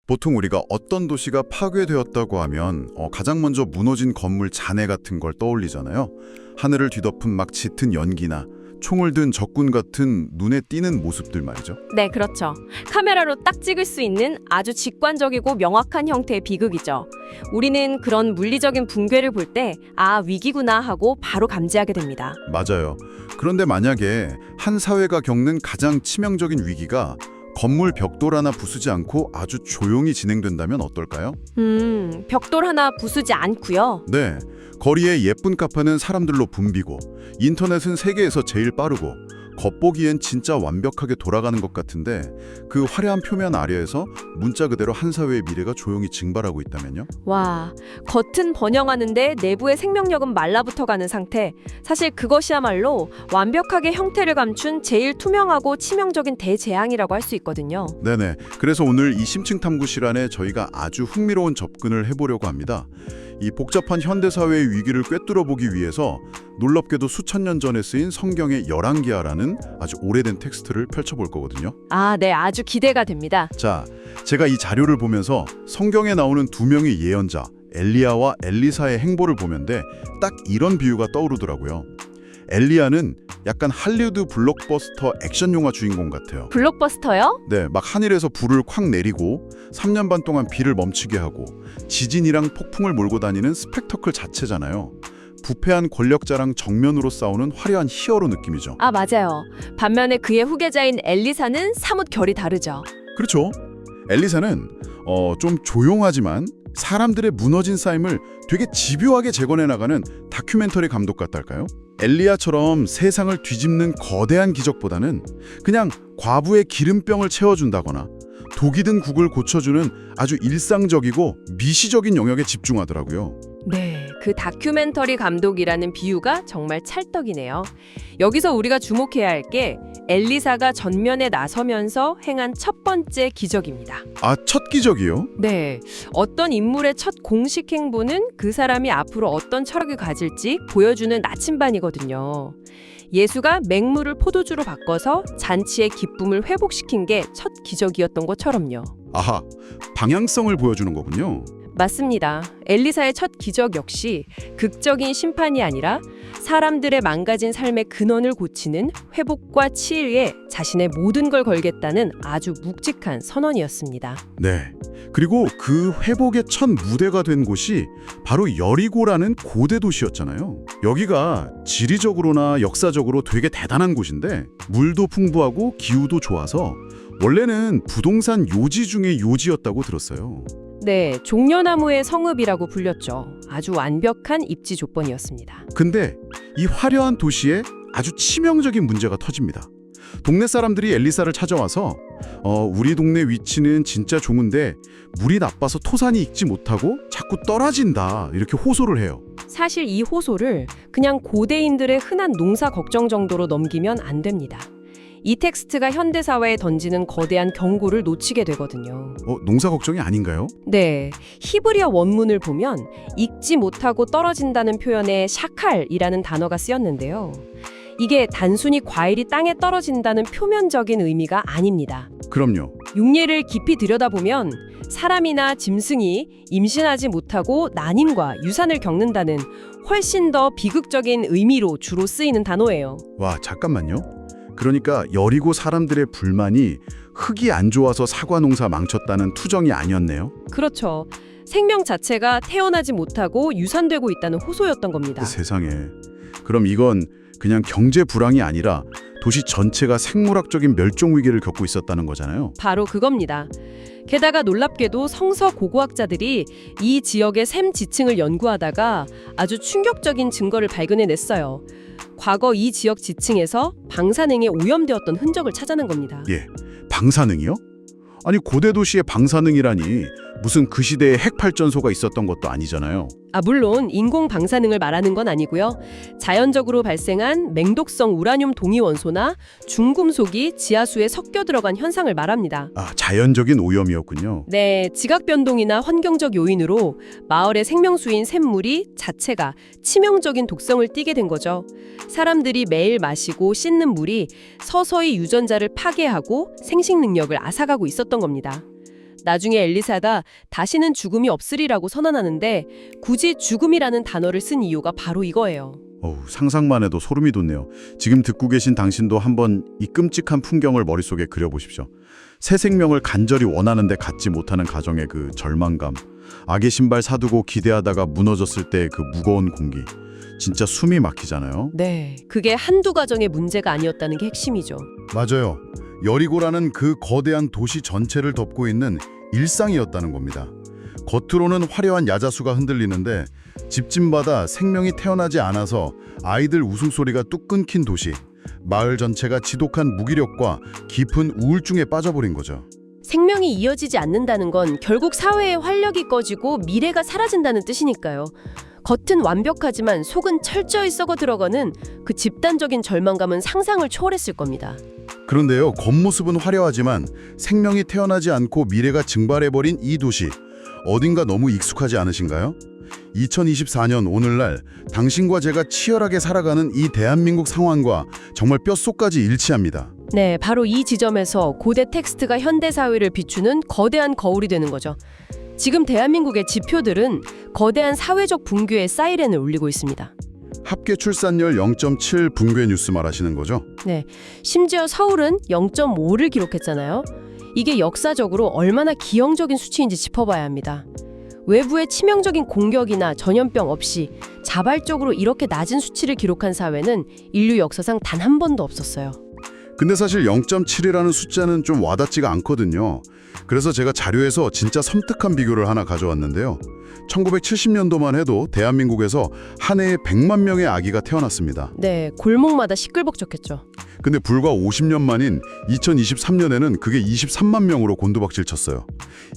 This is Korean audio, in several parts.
보통 우리가 어떤 도시가 파괴되었다고 하면 가장 먼저 무너진 건물 잔해 같은 걸 떠올리잖아요. 하늘을 뒤덮은 막 짙은 연기나 총을 든 적군 같은 눈에 띄는 모습들 말이죠. 네, 그렇죠. 카메라로 딱 찍을 수 있는 아주 직관적이고 명확한 형태의 비극이죠. 우리는 그런 물리적인 붕괴를 볼 때 위기구나 하고 바로 감지하게 됩니다. 맞아요. 그런데 만약에 한 사회가 겪는 가장 치명적인 위기가 건물 벽돌 하나 부수지 않고 아주 조용히 진행된다면 어떨까요? 벽돌 하나 부수지 않고요. 네, 거리의 예쁜 카페는 사람들로 붐비고 인터넷은 세계에서 제일 빠르고 겉보기엔 진짜 완벽하게 돌아가는 것 같은데 그 화려한 표면 아래에서 문자 그대로 한 사회의 미래가 조용히 증발하고 있다면요? 와, 겉은 번영하는데 내부의 생명력은 말라붙어가는 상태. 사실 그것이야말로 완벽하게 형태를 감춘 제일 투명하고 치명적인 대재앙이라고 할 수 있거든요. 네네, 그래서 오늘 이 심층 탐구 시간에 저희가 아주 흥미로운 접근을 해보려고 합니다. 이 복잡한 현대사회의 위기를 꿰뚫어보기 위해서 놀랍게도 수천 년 전에 쓰인 성경의 열왕기하라는 아주 오래된 텍스트를 펼쳐볼 거거든요. 네, 아주 기대가 됩니다. 자, 제가 이 자료를 보면서 성경에 나오는 두 명의 예언자 엘리야와 엘리사의 행보를 보면데 딱 이런 비유가 떠오르더라고요. 엘리야는 약간 할리우드 블록버스터 액션 영화 주인공 같아요. 블록버스터요? 네, 막 하늘에서 불을 콱 내리고 3년 반 동안 비를 멈추게 하고 지진이랑 폭풍을 몰고 다니는 스펙터클 자체잖아요. 부패한 권력자랑 정면으로 싸우는 화려한 히어로 느낌이죠. 맞아요. 반면에 그의 후계자인 엘리사는 사뭇 결이 다르죠. 그렇죠. 엘리사는 좀 조용하지만 사람들의 무너진 삶을 되게 집요하게 재건해 나가는 다큐멘터리 감독 같달까요? 엘리야처럼 세상을 뒤집는 거대한 기적보다는 그냥 과부의 기름병을 채워준다거나 독이 든 국을 고쳐주는 아주 일상적이고 미시적인 영역에 집중하더라고요. 네, 그 다큐멘터리 감독이라는 비유가 정말 찰떡이네요. 여기서 우리가 주목해야 할 게 엘리사가 전면에 나서면서 행한 첫 번째 기적입니다. 첫 기적이요? 네, 어떤 인물의 첫 공식 행보는 그 사람이 앞으로 어떤 철학을 가질지 보여주는 나침반이거든요. 예수가 맹물을 포도주로 바꿔서 잔치의 기쁨을 회복시킨 게 첫 기적이었던 것처럼요. 아하, 방향성을 보여주는 거군요. 맞습니다. 엘리사의 첫 기적 역시 극적인 심판이 아니라 사람들의 망가진 삶의 근원을 고치는 회복과 치유에 자신의 모든 걸 걸겠다는 아주 묵직한 선언이었습니다. 네, 그리고 그 회복의 첫 무대가 된 곳이 바로 여리고라는 고대 도시였잖아요. 여기가 지리적으로나 역사적으로 되게 대단한 곳인데 물도 풍부하고 기후도 좋아서 원래는 부동산 요지 중에 요지였다고 들었어요. 네, 종려나무의 성읍이라고 불렸죠. 아주 완벽한 입지 조건이었습니다. 근데 이 화려한 도시에 아주 치명적인 문제가 터집니다. 동네 사람들이 엘리사를 찾아와서 우리 동네 위치는 진짜 좋은데 물이 나빠서 토산이 익지 못하고 자꾸 떨어진다 이렇게 호소를 해요. 사실 이 호소를 그냥 고대인들의 흔한 농사 걱정 정도로 넘기면 안 됩니다. 이 텍스트가 현대사회에 던지는 거대한 경고를 놓치게 되거든요. 농사 걱정이 아닌가요? 네, 히브리어 원문을 보면 익지 못하고 떨어진다는 표현에 샤칼이라는 단어가 쓰였는데요. 이게 단순히 과일이 땅에 떨어진다는 표면적인 의미가 아닙니다. 그럼요. 육예를 깊이 들여다보면 사람이나 짐승이 임신하지 못하고 난임과 유산을 겪는다는 훨씬 더 비극적인 의미로 주로 쓰이는 단어예요. 와, 잠깐만요. 그러니까 여리고 사람들의 불만이 흙이 안 좋아서 사과 농사 망쳤다는 투정이 아니었네요. 그렇죠. 생명 자체가 태어나지 못하고 유산되고 있다는 호소였던 겁니다. 세상에. 그럼 이건 그냥 경제 불황이 아니라 도시 전체가 생물학적인 멸종 위기를 겪고 있었다는 거잖아요. 바로 그겁니다. 게다가 놀랍게도 성서 고고학자들이 이 지역의 샘 지층을 연구하다가 아주 충격적인 증거를 발견해냈어요. 과거 이 지역 지층에서 방사능에 오염되었던 흔적을 찾아낸 겁니다. 예, 방사능이요? 아니 고대 도시에 방사능이라니 무슨 그 시대에 핵발전소가 있었던 것도 아니잖아요. 물론 인공 방사능을 말하는 건 아니고요. 자연적으로 발생한 맹독성 우라늄 동위 원소나 중금속이 지하수에 섞여 들어간 현상을 말합니다. 자연적인 오염이었군요. 네, 지각 변동이나 환경적 요인으로 마을의 생명수인 샘물이 자체가 치명적인 독성을 띠게 된 거죠. 사람들이 매일 마시고 씻는 물이 서서히 유전자를 파괴하고 생식 능력을 앗아가고 있었던 겁니다. 나중에 엘리사가 다시는 죽음이 없으리라고 선언하는데 굳이 죽음이라는 단어를 쓴 이유가 바로 이거예요. 상상만 해도 소름이 돋네요. 지금 듣고 계신 당신도 한번 이 끔찍한 풍경을 머릿속에 그려보십시오. 새 생명을 간절히 원하는데 갖지 못하는 가정의 그 절망감, 악의 신발 사두고 기대하다가 무너졌을 때 그 무거운 공기, 진짜 숨이 막히잖아요. 네, 그게 한두 가정의 문제가 아니었다는 게 핵심이죠. 맞아요. 여리고라는 그 거대한 도시 전체를 덮고 있는 일상이었다는 겁니다. 겉으로는 화려한 야자수가 흔들리는데 집집마다 생명이 태어나지 않아서 아이들 웃음소리가 뚝 끊긴 도시, 마을 전체가 지독한 무기력과 깊은 우울증에 빠져버린 거죠. 생명이 이어지지 않는다는 건 결국 사회의 활력이 꺼지고 미래가 사라진다는 뜻이니까요. 겉은 완벽하지만 속은 철저히 썩어 들어가는 그 집단적인 절망감은 상상을 초월했을 겁니다. 그런데요, 겉모습은 화려하지만 생명이 태어나지 않고 미래가 증발해버린 이 도시, 어딘가 너무 익숙하지 않으신가요? 2024년 오늘날 당신과 제가 치열하게 살아가는 이 대한민국 상황과 정말 뼛속까지 일치합니다. 네, 바로 이 지점에서 고대 텍스트가 현대 사회를 비추는 거대한 거울이 되는 거죠. 지금 대한민국의 지표들은 거대한 사회적 붕괴의 사이렌을 울리고 있습니다. 합계 출산율 0.7 붕괴 뉴스 말하시는 거죠? 네, 심지어 서울은 0.5를 기록했잖아요. 이게 역사적으로 얼마나 기형적인 수치인지 짚어봐야 합니다. 외부의 치명적인 공격이나 전염병 없이 자발적으로 이렇게 낮은 수치를 기록한 사회는 인류 역사상 단 한 번도 없었어요. 근데 사실 0.7이라는 숫자는 좀 와닿지가 않거든요. 그래서 제가 자료에서 진짜 섬뜩한 비교를 하나 가져왔는데요. 1970년도만 해도 대한민국에서 한 해에 100만 명의 아기가 태어났습니다. 네, 골목마다 시끌벅적했죠. 근데 불과 50년 만인 2023년에는 그게 23만 명으로 곤두박질 쳤어요.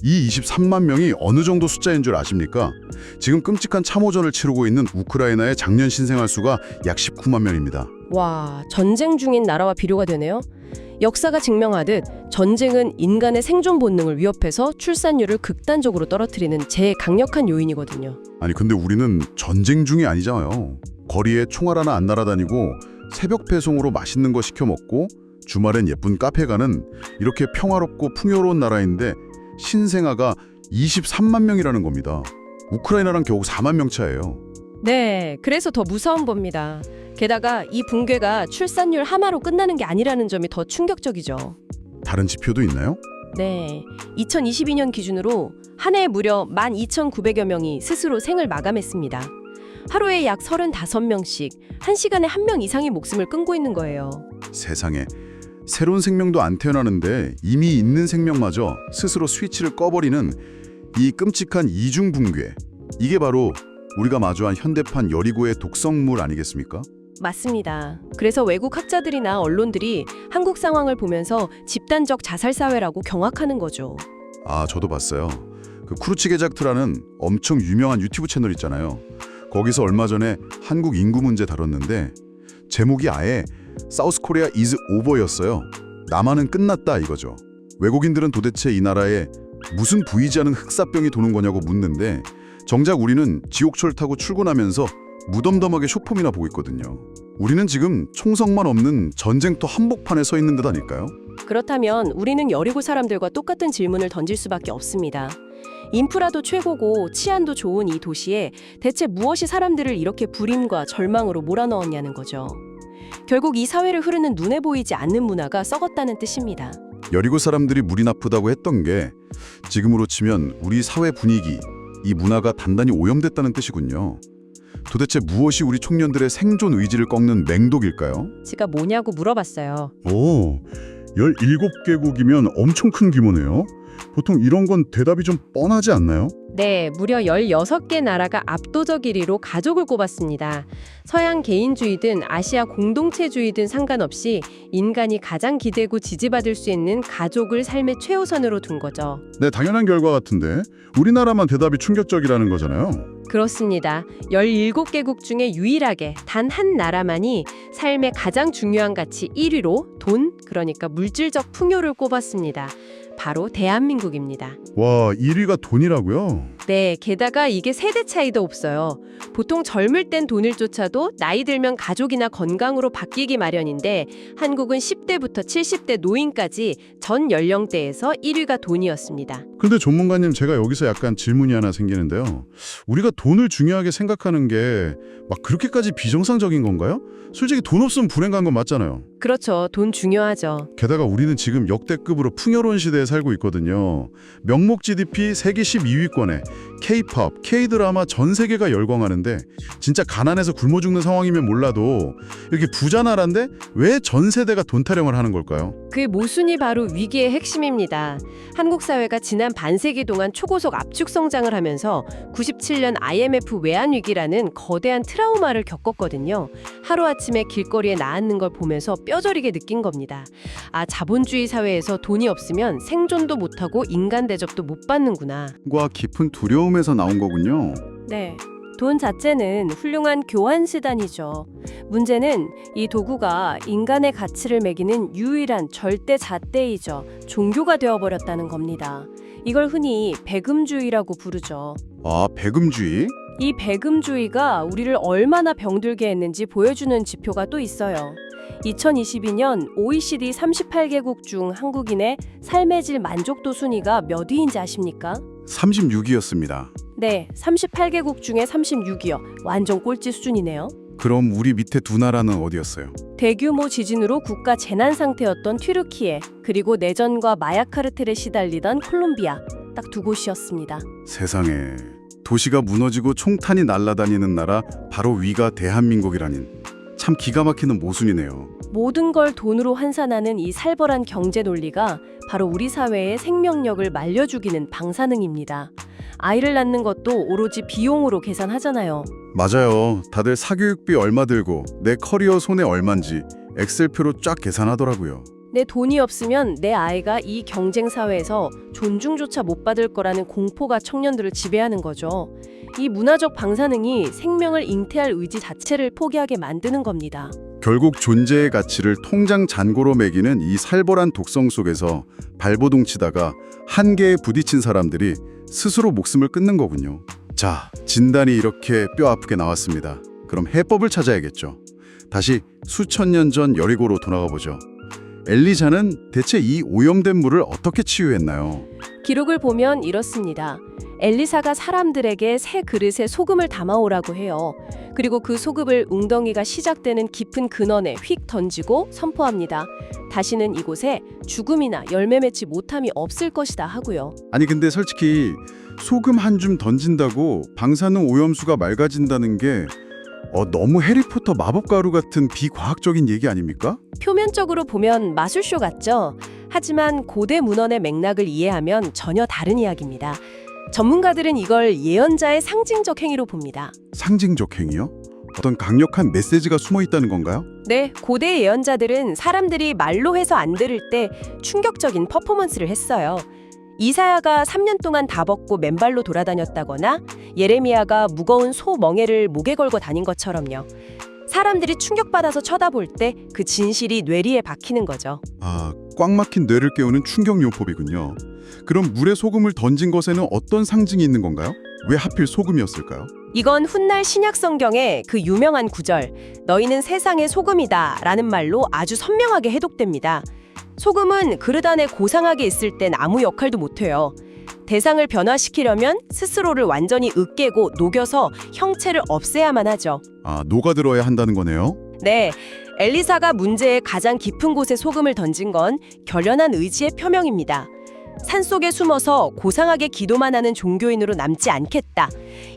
이 23만 명이 어느 정도 숫자인 줄 아십니까? 지금 끔찍한 참호전을 치르고 있는 우크라이나의 작년 신생아 수가 약 19만 명입니다. 와, 전쟁 중인 나라와 비교가 되네요. 역사가 증명하듯 전쟁은 인간의 생존 본능을 위협해서 출산율을 극단적으로 떨어뜨리는 제일 강력한 요인이거든요. 아니 근데 우리는 전쟁 중이 아니잖아요. 거리에 총알 하나 안 날아다니고 새벽 배송으로 맛있는 거 시켜 먹고 주말엔 예쁜 카페 가는 이렇게 평화롭고 풍요로운 나라인데 신생아가 23만 명이라는 겁니다. 우크라이나랑 겨우 4만 명 차예요. 네, 그래서 더 무서운 겁니다. 게다가 이 붕괴가 출산율 하나로 끝나는 게 아니라는 점이 더 충격적이죠. 다른 지표도 있나요? 네, 2022년 기준으로 한 해에 무려 12,900여 명이 스스로 생을 마감했습니다. 하루에 약 35명씩, 1시간에 1명 이상이 목숨을 끊고 있는 거예요. 세상에, 새로운 생명도 안 태어나는데 이미 있는 생명마저 스스로 스위치를 꺼버리는 이 끔찍한 이중 붕괴. 이게 바로 우리가 마주한 현대판 여리고의 독성물 아니겠습니까? 맞습니다. 그래서 외국 학자들이나 언론들이 한국 상황을 보면서 집단적 자살 사회라고 경악하는 거죠. 아, 저도 봤어요. 그 쿠르치게작트라는 엄청 유명한 유튜브 채널 있잖아요. 거기서 얼마 전에 한국 인구 문제 다뤘는데 제목이 아예 사우스 코리아 is over였어요. 남한은 끝났다 이거죠. 외국인들은 도대체 이 나라에 무슨 보이지 않은 흑사병이 도는 거냐고 묻는데 정작 우리는 지옥철 타고 출근하면서 무덤덤하게 쇼폼이나 보고 있거든요. 우리는 지금 총성만 없는 전쟁터 한복판에 서 있는 듯하니까요. 그렇다면 우리는 여리고 사람들과 똑같은 질문을 던질 수밖에 없습니다. 인프라도 최고고 치안도 좋은 이 도시에 대체 무엇이 사람들을 이렇게 불임과 절망으로 몰아넣었냐는 거죠. 결국 이 사회를 흐르는 눈에 보이지 않는 문화가 썩었다는 뜻입니다. 여리고 사람들이 물이 나쁘다고 했던 게 지금으로 치면 우리 사회 분위기, 이 문화가 단단히 오염됐다는 뜻이군요. 도대체 무엇이 우리 청년들의 생존 의지를 꺾는 맹독일까요? 제가 뭐냐고 물어봤어요. 오, 17개국이면 엄청 큰 규모네요. 보통 이런 건 대답이 좀 뻔하지 않나요? 네, 무려 16개 나라가 압도적 1위로 가족을 꼽았습니다. 서양 개인주의든 아시아 공동체주의든 상관없이 인간이 가장 기대고 지지받을 수 있는 가족을 삶의 최우선으로 둔 거죠. 네, 당연한 결과 같은데 우리나라만 대답이 충격적이라는 거잖아요. 그렇습니다. 17개국 중에 유일하게 단 한 나라만이 삶의 가장 중요한 가치 1위로 돈, 그러니까 물질적 풍요를 꼽았습니다. 바로 대한민국입니다. 와, 1위가 돈이라고요? 네, 게다가 이게 세대 차이도 없어요. 보통 젊을 땐 돈을 쫓아도 나이 들면 가족이나 건강으로 바뀌기 마련인데 한국은 10대부터 70대 노인까지 전 연령대에서 1위가 돈이었습니다. 근데 전문가님, 제가 여기서 약간 질문이 하나 생기는데요. 우리가 돈을 중요하게 생각하는 게 막 그렇게까지 비정상적인 건가요? 솔직히 돈 없으면 불행 간 건 맞잖아요. 그렇죠. 돈 중요하죠. 게다가 우리는 지금 역대급으로 풍요로운 시대에 살고 있거든요. 명목 GDP 세계 12위권에 K-팝, K-드라마 전 세계가 열광하는데 진짜 가난해서 굶어 죽는 상황이면 몰라도 이렇게 부자 나라인데 왜 전 세대가 돈 타령을 하는 걸까요? 그 모순이 바로 위기의 핵심입니다. 한국 사회가 지난 반세기 동안 초고속 압축 성장을 하면서 97년 IMF 외환위기라는 거대한 트라우마를 겪었거든요. 하루아침에 길거리에 나앉는 걸 보면서 뼈저리게 느낀 겁니다. 아, 자본주의 사회에서 돈이 없으면 생존도 못하고 인간 대접도 못 받는구나. 과 깊은 두려움에서 나온 거군요. 네. 돈 자체는 훌륭한 교환 수단이죠. 문제는 이 도구가 인간의 가치를 매기는 유일한 절대 잣대이죠. 종교가 되어버렸다는 겁니다. 이걸 흔히 배금주의라고 부르죠. 아, 배금주의? 이 배금주의가 우리를 얼마나 병들게 했는지 보여주는 지표가 또 있어요. 2022년 OECD 38개국 중 한국인의 삶의 질 만족도 순위가 몇 위인지 아십니까? 36위였습니다. 네, 38개국 중에 36위요. 완전 꼴찌 수준이네요. 그럼 우리 밑에 두 나라는 어디였어요? 대규모 지진으로 국가 재난 상태였던 튀르키예, 그리고 내전과 마약 카르텔에 시달리던 콜롬비아, 딱 두 곳이었습니다. 세상에, 도시가 무너지고 총탄이 날아다니는 나라 바로 위가 대한민국이라니. 참 기가 막히는 모순이네요. 모든 걸 돈으로 환산하는 이 살벌한 경제 논리가 바로 우리 사회의 생명력을 말려 죽이는 방사능입니다. 아이를 낳는 것도 오로지 비용으로 계산하잖아요. 맞아요. 다들 사교육비 얼마 들고 내 커리어 손해 얼만지 엑셀표로 쫙 계산하더라고요. 내 돈이 없으면 내 아이가 이 경쟁 사회에서 존중조차 못 받을 거라는 공포가 청년들을 지배하는 거죠. 이 문화적 방사능이 생명을 잉태할 의지 자체를 포기하게 만드는 겁니다. 결국 존재의 가치를 통장 잔고로 매기는 이 살벌한 독성 속에서 발버둥 치다가 한계에 부딪힌 사람들이 스스로 목숨을 끊는 거군요. 자, 진단이 이렇게 뼈 아프게 나왔습니다. 그럼 해법을 찾아야겠죠. 다시 수천 년 전 여리고로 돌아가 보죠. 엘리자는 대체 이 오염된 물을 어떻게 치유했나요? 기록을 보면 이렇습니다. 엘리사가 사람들에게 새 그릇에 소금을 담아오라고 해요. 그리고 그 소금을 웅덩이가 시작되는 깊은 근원에 휙 던지고 선포합니다. 다시는 이곳에 죽음이나 열매 맺지 못함이 없을 것이다 하고요. 아니 근데 솔직히 소금 한 줌 던진다고 방사능 오염수가 맑아진다는 게 너무 해리포터 마법가루 같은 비과학적인 얘기 아닙니까? 표면적으로 보면 마술쇼 같죠? 하지만 고대 문헌의 맥락을 이해하면 전혀 다른 이야기입니다. 전문가들은 이걸 예언자의 상징적 행위로 봅니다. 상징적 행위요? 어떤 강력한 메시지가 숨어 있다는 건가요? 네, 고대 예언자들은 사람들이 말로 해서 안 들을 때 충격적인 퍼포먼스를 했어요. 이사야가 3년 동안 다 벗고 맨발로 돌아다녔다거나 예레미야가 무거운 소 멍에를 목에 걸고 다닌 것처럼요. 사람들이 충격받아서 쳐다볼 때 그 진실이 뇌리에 박히는 거죠. 아, 꽉 막힌 뇌를 깨우는 충격요법이군요. 그럼 물에 소금을 던진 것에는 어떤 상징이 있는 건가요? 왜 하필 소금이었을까요? 이건 훗날 신약 성경의 그 유명한 구절 너희는 세상의 소금이다 라는 말로 아주 선명하게 해독됩니다. 소금은 그릇 안에 고상하게 있을 땐 아무 역할도 못해요. 대상을 변화시키려면 스스로를 완전히 으깨고 녹여서 형체를 없애야만 하죠. 아, 녹아들어야 한다는 거네요. 네, 엘리사가 문제의 가장 깊은 곳에 소금을 던진 건 결연한 의지의 표명입니다. 산속에 숨어서 고상하게 기도만 하는 종교인으로 남지 않겠다.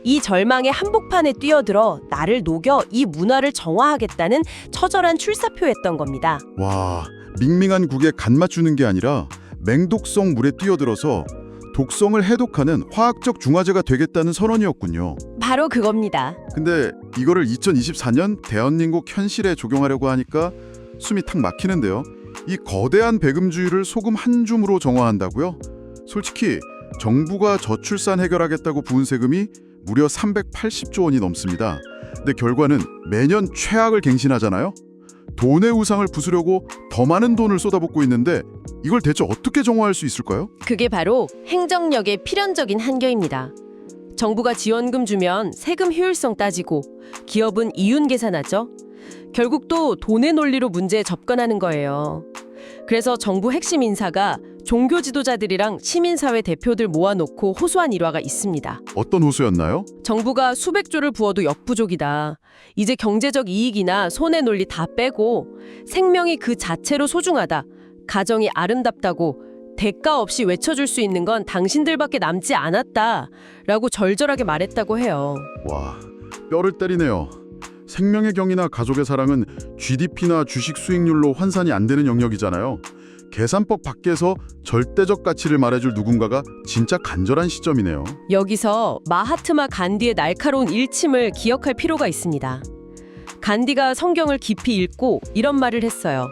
이 절망의 한복판에 뛰어들어 나를 녹여 이 문화를 정화하겠다는 처절한 출사표였던 겁니다. 와, 밍밍한 국에 간 맞추는 게 아니라 맹독성 물에 뛰어들어서 독성을 해독하는 화학적 중화제가 되겠다는 선언이었군요. 바로 그겁니다. 근데 이거를 2024년 대한민국 현실에 적용하려고 하니까 숨이 탁 막히는데요. 이 거대한 배금주의를 소금 한 줌으로 정화한다고요? 솔직히 정부가 저출산 해결하겠다고 부은 세금이 무려 380조 원이 넘습니다. 근데 결과는 매년 최악을 갱신하잖아요. 돈의 우상을 부수려고 더 많은 돈을 쏟아붓고 있는데 이걸 대체 어떻게 정화할 수 있을까요? 그게 바로 행정력의 필연적인 한계입니다. 정부가 지원금 주면 세금 효율성 따지고 기업은 이윤 계산하죠. 결국 또 돈의 논리로 문제에 접근하는 거예요. 그래서 정부 핵심 인사가 종교 지도자들이랑 시민사회 대표들 모아놓고 호소한 일화가 있습니다. 어떤 호소였나요? 정부가 수백조를 부어도 역부족이다. 이제 경제적 이익이나 손해 논리 다 빼고 생명이 그 자체로 소중하다. 가정이 아름답다고 대가 없이 외쳐줄 수 있는 건 당신들밖에 남지 않았다. 라고 절절하게 말했다고 해요. 와, 뼈를 때리네요. 생명의 경이나 가족의 사랑은 GDP나 주식 수익률로 환산이 안 되는 영역이잖아요. 계산법 밖에서 절대적 가치를 말해줄 누군가가 진짜 간절한 시점이네요. 여기서 마하트마 간디의 날카로운 일침을 기억할 필요가 있습니다. 간디가 성경을 깊이 읽고 이런 말을 했어요.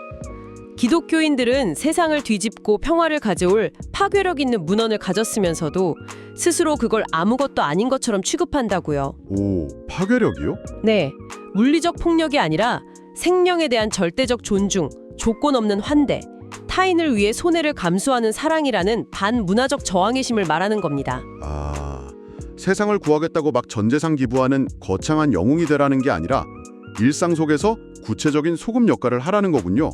기독교인들은 세상을 뒤집고 평화를 가져올 파괴력 있는 문헌을 가졌으면서도 스스로 그걸 아무것도 아닌 것처럼 취급한다고요. 오, 파괴력이요? 네, 물리적 폭력이 아니라 생명에 대한 절대적 존중, 조건 없는 환대, 타인을 위해 손해를 감수하는 사랑이라는 반문화적 저항의 심을 말하는 겁니다. 아, 세상을 구하겠다고 막 전재산 기부하는 거창한 영웅이 되라는 게 아니라 일상 속에서 구체적인 소금 역할을 하라는 거군요.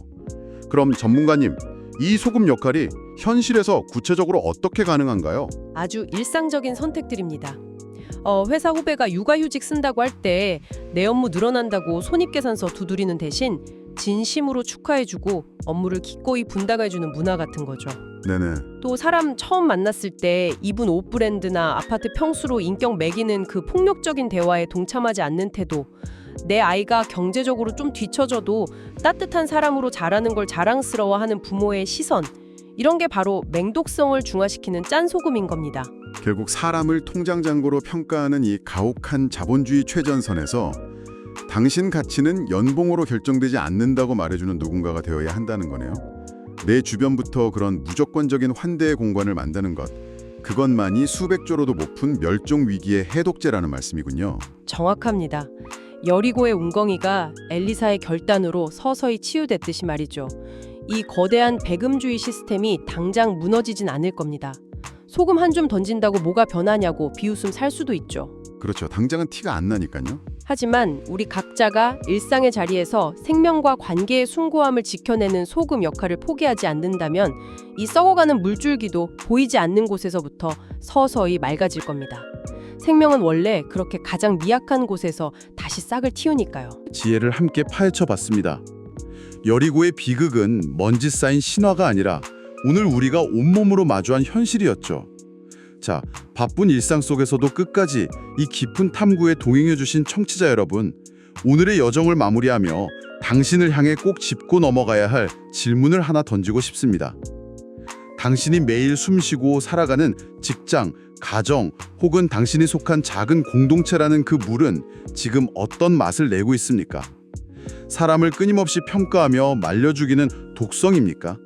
그럼 전문가님, 이 소금 역할이 현실에서 구체적으로 어떻게 가능한가요? 아주 일상적인 선택들입니다. 회사 후배가 육아휴직 쓴다고 할 때 내 업무 늘어난다고 손익계산서 두드리는 대신 진심으로 축하해주고 업무를 기꺼이 분담해주는 문화 같은 거죠. 네네. 또 사람 처음 만났을 때 입은 옷 브랜드나 아파트 평수로 인격 매기는 그 폭력적인 대화에 동참하지 않는 태도, 내 아이가 경제적으로 좀 뒤처져도 따뜻한 사람으로 자라는 걸 자랑스러워하는 부모의 시선, 이런 게 바로 맹독성을 중화시키는 짠소금인 겁니다. 결국 사람을 통장잔고로 평가하는 이 가혹한 자본주의 최전선에서 당신 가치는 연봉으로 결정되지 않는다고 말해주는 누군가가 되어야 한다는 거네요. 내 주변부터 그런 무조건적인 환대의 공간을 만드는 것, 그것만이 수백조로도 못 푼 멸종 위기의 해독제라는 말씀이군요. 정확합니다. 여리고의 웅덩이가 엘리사의 결단으로 서서히 치유됐듯이 말이죠. 이 거대한 배금주의 시스템이 당장 무너지진 않을 겁니다. 소금 한 줌 던진다고 뭐가 변하냐고 비웃음 살 수도 있죠. 그렇죠. 당장은 티가 안 나니까요. 하지만 우리 각자가 일상의 자리에서 생명과 관계의 숭고함을 지켜내는 소금 역할을 포기하지 않는다면 이 썩어가는 물줄기도 보이지 않는 곳에서부터 서서히 맑아질 겁니다. 생명은 원래 그렇게 가장 미약한 곳에서 다시 싹을 틔우니까요. 지혜를 함께 파헤쳐 봤습니다. 여리고의 비극은 먼지 쌓인 신화가 아니라 오늘 우리가 온몸으로 마주한 현실이었죠. 자, 바쁜 일상 속에서도 끝까지 이 깊은 탐구에 동행해 주신 청취자 여러분, 오늘의 여정을 마무리하며 당신을 향해 꼭 짚고 넘어가야 할 질문을 하나 던지고 싶습니다. 당신이 매일 숨쉬고 살아가는 직장, 가정 혹은 당신이 속한 작은 공동체라는 그 물은 지금 어떤 맛을 내고 있습니까? 사람을 끊임없이 평가하며 말려죽이는 독성입니까?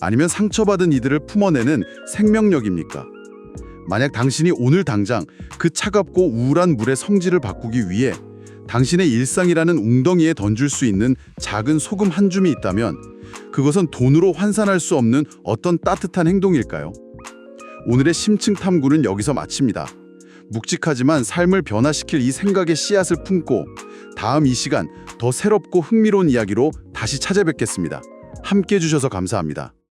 아니면 상처받은 이들을 품어내는 생명력입니까? 만약 당신이 오늘 당장 그 차갑고 우울한 물의 성질을 바꾸기 위해 당신의 일상이라는 웅덩이에 던질 수 있는 작은 소금 한 줌이 있다면 그것은 돈으로 환산할 수 없는 어떤 따뜻한 행동일까요? 오늘의 심층 탐구는 여기서 마칩니다. 묵직하지만 삶을 변화시킬 이 생각의 씨앗을 품고 다음 이 시간 더 새롭고 흥미로운 이야기로 다시 찾아뵙겠습니다. 함께해 주셔서 감사합니다.